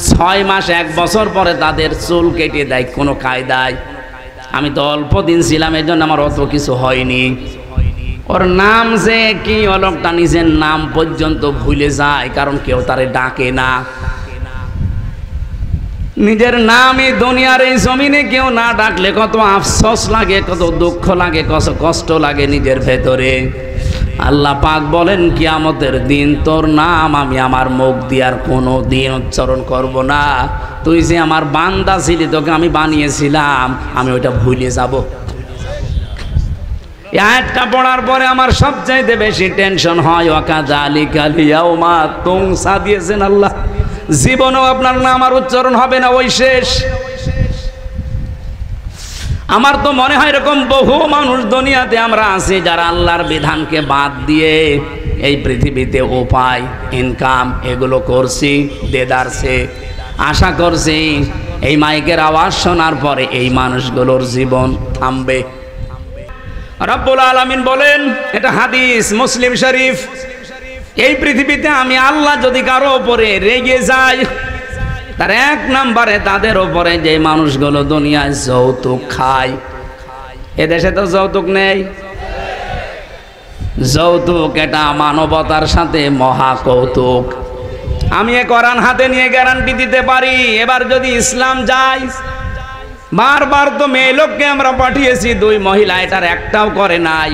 6 মাস 1 বছর পরে তাদের চুল কেটে দেয় কোনো কায়দায়। আমি তো অল্প দিন ছিলাম, এই জন্য আমার অত কিছু হয়নি। ওর নাম যে কি, লোকটা নিজের নাম পর্যন্ত ভুলে যায়, কারণ কেউ তারে ডাকে না। নিজের নামই দুনিয়ার এই জমিনে কেউ না ডাকলে কত আফসোস লাগে, কত দুঃখ লাগে, কত কষ্ট লাগে নিজের ভেতরে। আল্লাহ পাক বলেন কিয়ামতের দিন তোর নাম আমি আমার মুখ দিয়ে আর কোনো দিন উচ্চারণ করব না। তুই যে আমার বান্দা ছিলি, তোকে আমি বানিয়েছিলাম, আমি ওইটা ভুলে যাব। এই আয়াতটা পড়ার পরে আমার সবচাইতে বেশি টেনশন হয়, ওয়াকাযালিকাল ইয়াউমা তুনসা দিয়েছেন আল্লাহ। জীবনেও আপনার নাম আর উচ্চারণ হবে না, ওই শেষ। আমার তো মনে হয় এরকম বহু মানুষ দুনিয়াতে আমরা আছি যারা আল্লাহর বিধানকে বাদ দিয়ে এই পৃথিবীতে উপায়, ইনকাম এগুলো করছি দেদারছে। আশা করছি এই মাইকের আওয়াজ শোনার পরে এই মানুষগুলোর জীবন থামবে। রব্বুল আলামিন বলেন, এটা হাদিস মুসলিম শরীফ, এই পৃথিবীতে আমি আল্লাহ যদি কারো উপরে রেগে যাই, তার 1 নম্বরে তাদের উপরে যে মানুষগুলো দুনিয়ায় যৌতুক খায়। এদেশে তো যৌতুক নেই। যৌতুক এটা মানবতার সাথে মহা কৌতুক। আমি এ কোরআন হাতে নিয়ে গ্যারান্টি দিতে পারি, এবার যদি ইসলাম যায়, বারবার তো মেয়ে লোককে আমরা পাঠিয়েছি, 2 মহিলা এটার একটাও করে নাই।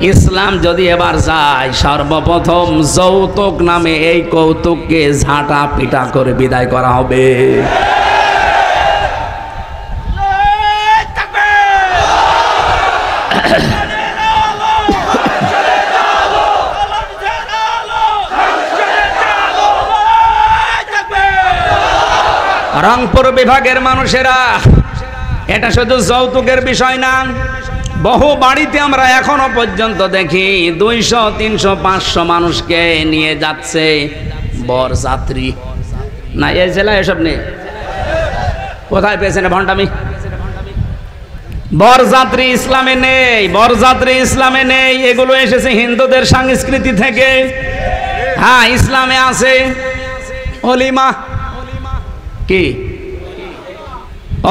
ইসলাম যদি এবার যায়, সর্বপ্রথম যৌতুক নামে এই কৌতুককে ঝাঁটা পিটা করে বিদায় করা হবে। রংপুর বিভাগের মানুষেরা, এটা শুধু যৌতুকের বিষয় না, বহু বাড়িতে আমরা এখনো পর্যন্ত দেখি 200, 300, 500 মানুষকে নিয়ে যাচ্ছে বরযাত্রী। না এই জেলায় এসব নেই, কোথায় পেয়েছেন ভণ্ডামি? বরযাত্রী ইসলামে নেই, বরযাত্রী ইসলামে নেই। এগুলো এসেছে হিন্দুদের সংস্কৃতি থেকে। হ্যাঁ, ইসলামে আছে অলিমা। কি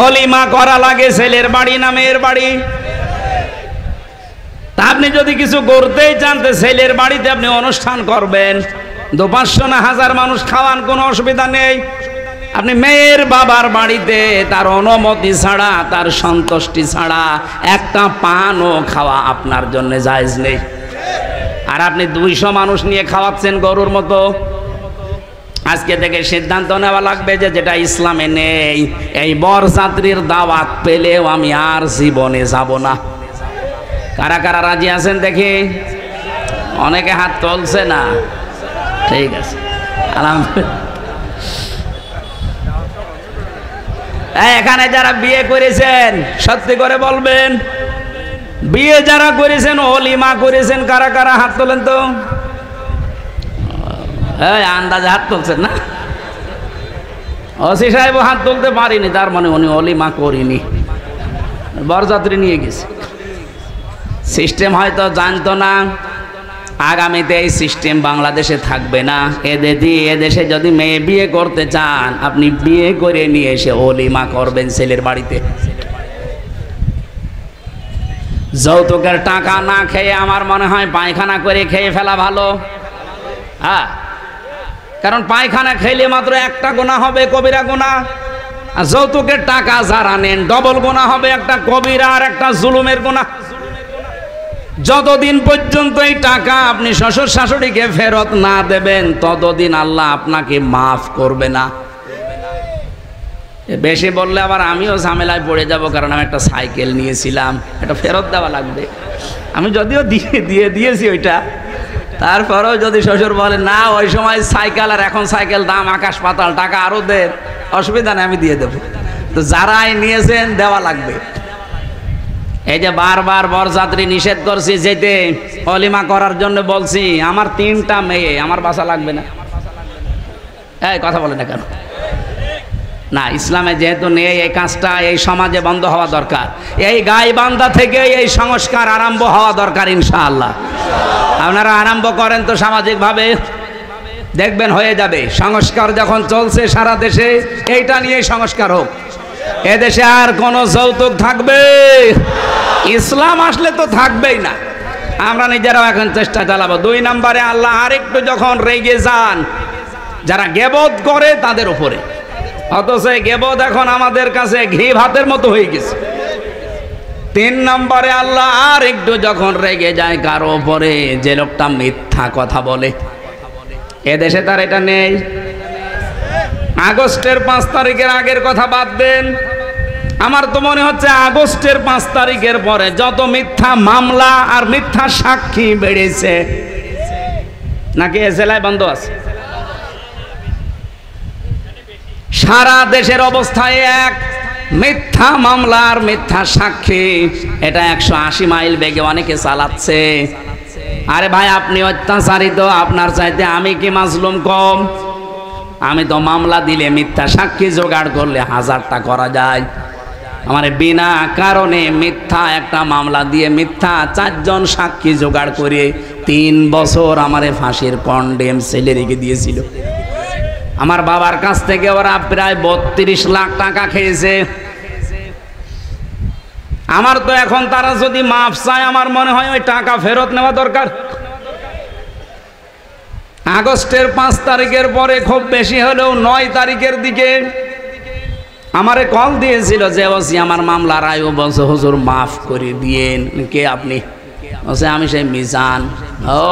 অলিমা করা লাগে ছেলের বাড়ি না মেয়ের বাড়ি? তা আপনি যদি কিছু করতেই চান, ছেলের বাড়িতে আপনি অনুষ্ঠান করবেন, 200-500 না 1000 মানুষ খাওয়ান, কোনো অসুবিধা নেই। আপনি মেয়ের বাবার বাড়িতে তার অনুমতি ছাড়া, তার সন্তুষ্টি ছাড়া একটা পানও খাওয়া আপনার জন্য জায়েজ নেই। আর আপনি 200 মানুষ নিয়ে খাওয়াচ্ছেন গরুর মতো। আজকে থেকে সিদ্ধান্ত নেওয়া লাগবে যে যেটা ইসলামে নেই, এই বরযাত্রীর দাওয়াত পেলেও আমি আর জীবনে যাব না। কারা কারা রাজি আছেন দেখি? অনেকে হাত তুলছে না। ঠিক আছে, এখানে যারা বিয়ে করেছেন সত্যি করে বলবেন, বিয়ে যারা করেছেন, অলিমা করেছেন, কারা কারা হাত তোলেন তো? আন্দাজে হাত তুলছেন না? ওসি সাহেব হাত তুলতে পারিনি, তার মানে উনি অলিমা করিনি, বরযাত্রী নিয়ে গেছে। সিস্টেম হয়তো জানতো না, আগামীতে এই সিস্টেম বাংলাদেশে থাকবে না। এদেশে যদি মেয়ে বিয়ে করতে চান, আপনি বিয়ে করে নিয়ে এসে অলিমা করবেন ছেলের বাড়িতে। যৌতুকের টাকা না খেয়ে আমার মনে হয় পায়খানা করে খেয়ে ফেলা ভালো। হ্যাঁ, কারণ পায়খানা খেলে মাত্র একটা গুনাহ হবে, কবিরা গুনাহ। আর যৌতুকের টাকা যারা নেন, ডবল গুনাহ হবে, একটা কবিরা আর একটা জুলুমের গুনাহ। যতদিন পর্যন্ত এই টাকা আপনি শ্বশুর শাশুড়িকে ফেরত না দেবেন, ততদিন আল্লাহ আপনাকে মাফ করবে না। বেশি বললে আবার আমিও ঝামেলায় পড়ে যাব, কারণ আমি একটা সাইকেল নিয়েছিলাম, এটা ফেরত দেওয়া লাগবে। আমি যদিও দিয়েছি ওইটা, তারপরেও যদি শ্বশুর বলে না ওই সময় সাইকেল আর এখন সাইকেল দাম আকাশ পাতাল, টাকা আরো দেন, অসুবিধা নেই, আমি দিয়ে দেব। তো যারাই নিয়েছেন দেওয়া লাগবে। এই যে বারবার বরযাত্রী নিষেধ করছি যেতে, অলিমা করার জন্য বলছি, আমার 3টা মেয়ে, আমার বাসা লাগবে না। এই কথা বলে না কেন? না, ইসলামে যেহেতু নেই এই কাজটা, এই সমাজে বন্ধ হওয়া দরকার। এই গাইবান্ধা থেকে এই সংস্কার আরম্ভ হওয়া দরকার ইনশাআল্লাহ। আপনারা আরম্ভ করেন তো সামাজিকভাবে, দেখবেন হয়ে যাবে। সংস্কার যখন চলছে সারা দেশে, এইটা নিয়ে সংস্কার হোক। এদেশে আর কোনো যৌতুক থাকবে? ইসলাম আসলে তো থাকবেই না। আমরা নিজেরাও এখন চেষ্টা চালাবো। 2 নম্বরে আল্লাহ আরেকটু যখন রেগে যান যারা গেবত করে তাদের উপরে, অথচ গেবত এখন আমাদের কাছে ঘি ভাতের মতো হয়ে গেছে। 3 নম্বরে আল্লাহ আর একটু যখন রেগে যায় কারো উপরে, যে লোকটা মিথ্যা কথা বলে। এদেশে তার এটা নেই। আগস্টের 5 তারিখের আগের কথা বাদ দেন, আমার তো মনে হচ্ছে আগস্টের 5 তারিখের পরে যত মিথ্যা মামলা আর মিথ্যা সাক্ষী বেড়েছে, নাকি এ জেলায় বন্ধ আছে? সারা দেশের অবস্থায় এক, মিথ্যা মামলা আর মিথ্যা সাক্ষী, এটা 180 মাইল বেগে অনেকে চালাচ্ছে। আরে ভাই, আপনি অত্যাচারিত, আপনার চাইতে আমি কি মাজলুম কম? আমি তো মামলা দিলে, মিথ্যা সাক্ষী জোগাড় করলে 1000টা করা যায়। আমার বিনা কারণে মিথ্যা একটা মামলা দিয়ে মিথ্যা 4 জন সাক্ষী জোগাড় করে 3 বছর আমারে ফাঁসির কন্ডেম সেলে রেখে দিয়েছিল। আমার বাবার কাছ থেকে ওরা প্রায় 32 লাখ টাকা খেয়েছে। আমার তো এখন তারা যদি মাফ চায়, আমার মনে হয় ওই টাকা ফেরত নেওয়া দরকার। আগস্টের 5 তারিখের পরে খুব বেশি হলেও 9 তারিখের দিকে আমারে কল দিয়েছিল যে ওসি আমার মামলার আয়ু বলছে হুজুর মাফ করে দিয়েন। কে আপনি? বলছে আমি সেই মিজান। ও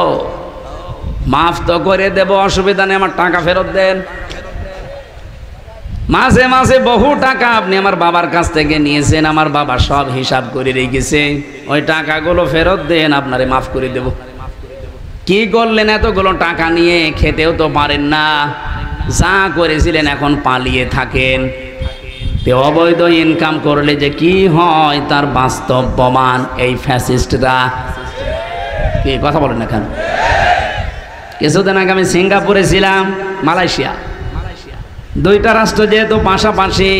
মাফ তো করে দেব, অসুবিধা নেই, আমার টাকা ফেরত দেন। মাঝে মাঝে বহু টাকা আপনি আমার বাবার কাছ থেকে নিয়েছেন, আমার বাবা সব হিসাব করে রেখেছে, ওই টাকাগুলো ফেরত দেন, আপনারে মাফ করে দেব। কি করলেন এতগুলো টাকা নিয়ে? খেতেও তো পারেন না, যা করেছিলেন এখন পালিয়ে থাকেন। অবৈধ ইনকাম করলে যে কি হয় তার বাস্তব প্রমাণ এই ফ্যাসিস্টরা। কি কথা বলেন না কেন? কিছুদিন আগে আমি সিঙ্গাপুরে ছিলাম, মালয়েশিয়া, দুইটা রাষ্ট্র যেহেতু পাশাপাশি,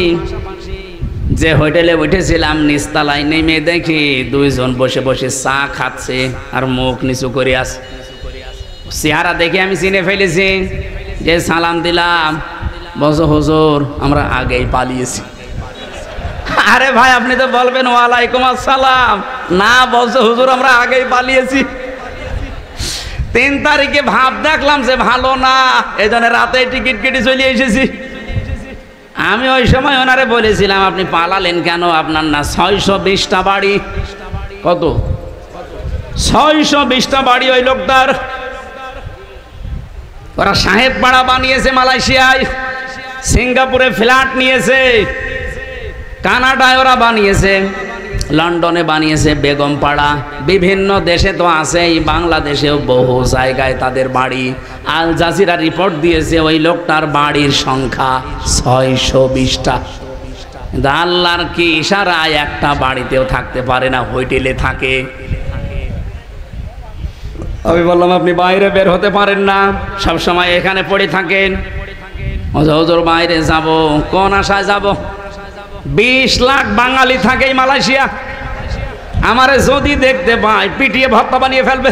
যে হোটেলে উঠেছিলাম নিচতলায় নেমে দেখি দুইজন বসে বসে চা খাচ্ছে আর মুখ নিচু করে আছে। চেহারা দেখে আমি চিনে ফেলেছি, যে সালাম দিলাম, বলছো হুজুর আমরা আগেই পালিয়েছি। আরে ভাই আপনি তো বলবেন ওয়ালাইকুম আসসালাম, না বলছো হুজুর আমরা আগেই পালিয়েছি। 3 তারিখে ভাব দেখলাম যে ভালো না, এই জন্য রাতে টিকিট কেটে চলে এসেছি। আমি ওই সময় ওনারে বলেছিলাম আপনি পালালেন কেন? আপনার না 620টা বাড়ি। কত? 620টা বাড়ি ওই লোকটার। ওরা সাহেব পাড়া বানিয়েছে মালয়েশিয়ায়, সিঙ্গাপুরে ফ্ল্যাট নিয়েছে, কানাডায় ওরা বানিয়েছে, লন্ডনে বানিয়েছে বেগম পাড়া, বিভিন্ন দেশে তো আছেই, বাংলাদেশেও বহু জায়গায় তাদের বাড়ি। আল জাজিরা রিপোর্ট দিয়েছে ওই লোকটার বাড়ির সংখ্যা 620টা। কিন্তু আল্লাহর কি ইশারায় একটা বাড়িতেও থাকতে পারে না, হোটেলে থাকে। আমি বললাম আপনি বাইরে বের হতে পারেন না, সব সময় এখানে পড়ে থাকেন। হুজুর বাইরে যাব, কোন আশায় যাব? 20 লাখ বাঙালি থাকে এই মালয়েশিয়া, আমারে যদি দেখতে পায় পিটিয়ে ভর্তা বানিয়ে ফেলবে,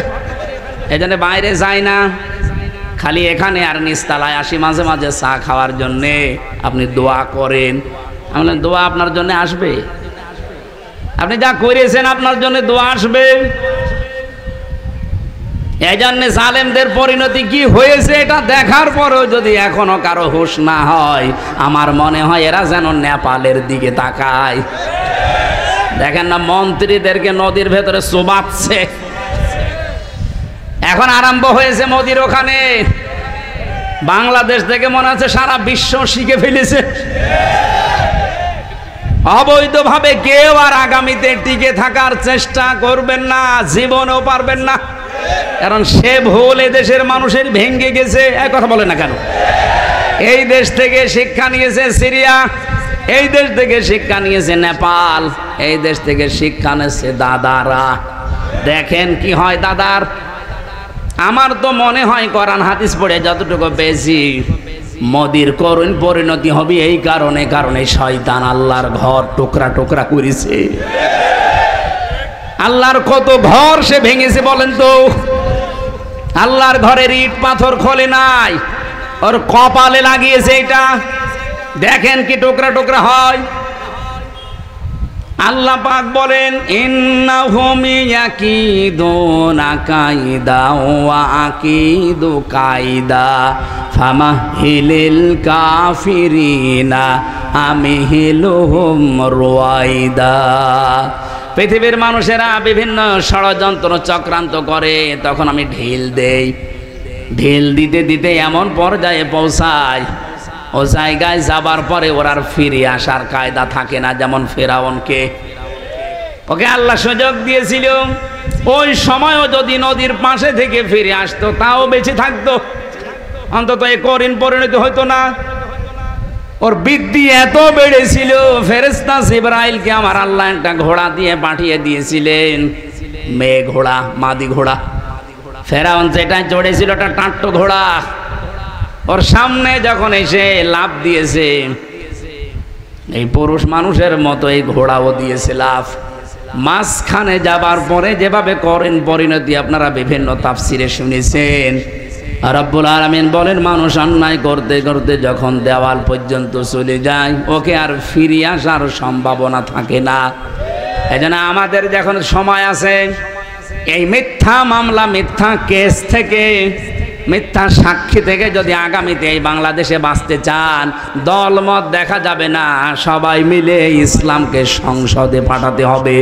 এই জন্য বাইরে যায় না, খালি এখানে আর নিচতলায় আসি মাঝে মাঝে চা খাওয়ার জন্যে। আপনি দোয়া করেন। আমি বললাম দোয়া আপনার জন্য আসবে? আপনি যা করেছেন আপনার জন্য দোয়া আসবে। এই জন্য জালেমদের পরিণতি কি হয়েছে এটা দেখার পরেও যদি এখনো কারো হুঁশ না হয়, আমার মনে হয় এরা যেন নেপালের দিকে তাকায়। দেখেন না মন্ত্রীদেরকে নদীর ভেতরে চুবাচ্ছে, এখন আরম্ভ হয়েছে মোদির ওখানে। বাংলাদেশ থেকে মনে হচ্ছে সারা বিশ্ব শিখে ফেলেছে। অবৈধভাবে কেউ আর আগামীতে টিকে থাকার চেষ্টা করবেন না, জীবনেও পারবেন না, কারণ সে ভুল এদেশের মানুষের ভেঙে গেছে। এক কথা বলে না কেন? এই দেশ থেকে শিক্ষা নিয়েছে সিরিয়া, এই দেশ থেকে শিক্ষা নিয়েছে নেপাল, এই দেশ থেকে শিক্ষা নিয়েছে দাদারা। দেখেন কি হয় দাদার। আমার তো মনে হয় কোরআন হাদিস পড়ে যতটুকু পেয়েছি, মোদির করুণ পরিণতি হবে এই কারণে শয়তান আল্লাহর ঘর টুকরা টুকরা করেছে। আল্লাহর কত ঘর সে ভেঙেছে বলেন তো? আল্লাহর ঘরের ইট পাথর খোলে নাই, ওর কপালে লাগিয়েছে এটা। দেখেন কি টুকরা টুকরা হয়। আল্লাহ পাক বলেন ইন্নাহুম ইয়াকিদুনা কায়দা ওয়া আকিদু কায়দা ফামাহিলিল কাফিরিনা আমহিলুহুম রুয়াইদা। পৃথিবীর মানুষেরা বিভিন্ন ষড়যন্ত্র চক্রান্ত করে, তখন আমি ঢিল দেই। ঢিল দিতে দিতে এমন পর্যায়ে পৌঁছায়, ও জায়গায় যাবার পরে ওর আর ফিরে আসার কায়দা থাকে না। যেমন ফেরাউনকে, ওকে আল্লাহ সুযোগ দিয়েছিল, ওই সময়ও যদি নদীর পাশে থেকে ফিরে আসতো তাও বেঁচে থাকতো, অন্তত এ করুণ পরিণতি হইতো না। ওর বৃদ্ধি এত বেড়েছিল, ফেরেশতা জিবরাইলকে আমার আল্লাহ একটা ঘোড়া দিয়ে পাঠিয়ে দিয়েছিলেন, মেয়ে ঘোড়া, মাদি ঘোড়া। ফেরাউন যেটা চড়েছিল ওটা টাট্টো ঘোড়া। ওর সামনে যখন এসে লাফ দিয়েছে, এই পুরুষ মানুষের মতো এই ঘোড়াও দিয়েছে লাফ। মাঝখানে যাবার পরে যেভাবে করেন পরিণতি আপনারা বিভিন্ন তাফসিরে শুনেছেন। রব্বুল আলামিন বলেন মানুষ অন্যায় করতে করতে যখন দেওয়াল পর্যন্ত চলে যায়, ওকে আর ফিরে আসার সম্ভাবনা থাকে না। এজন্য আমাদের যখন সময় আছে, এই মিথ্যা মামলা, মিথ্যা কেস থেকে, মিথ্যা সাক্ষী থেকে যদি আগামীতে এই বাংলাদেশে বাঁচতে চান, দলমত দেখা যাবে না, সবাই মিলে ইসলামকে সংসদে পাঠাতে হবে।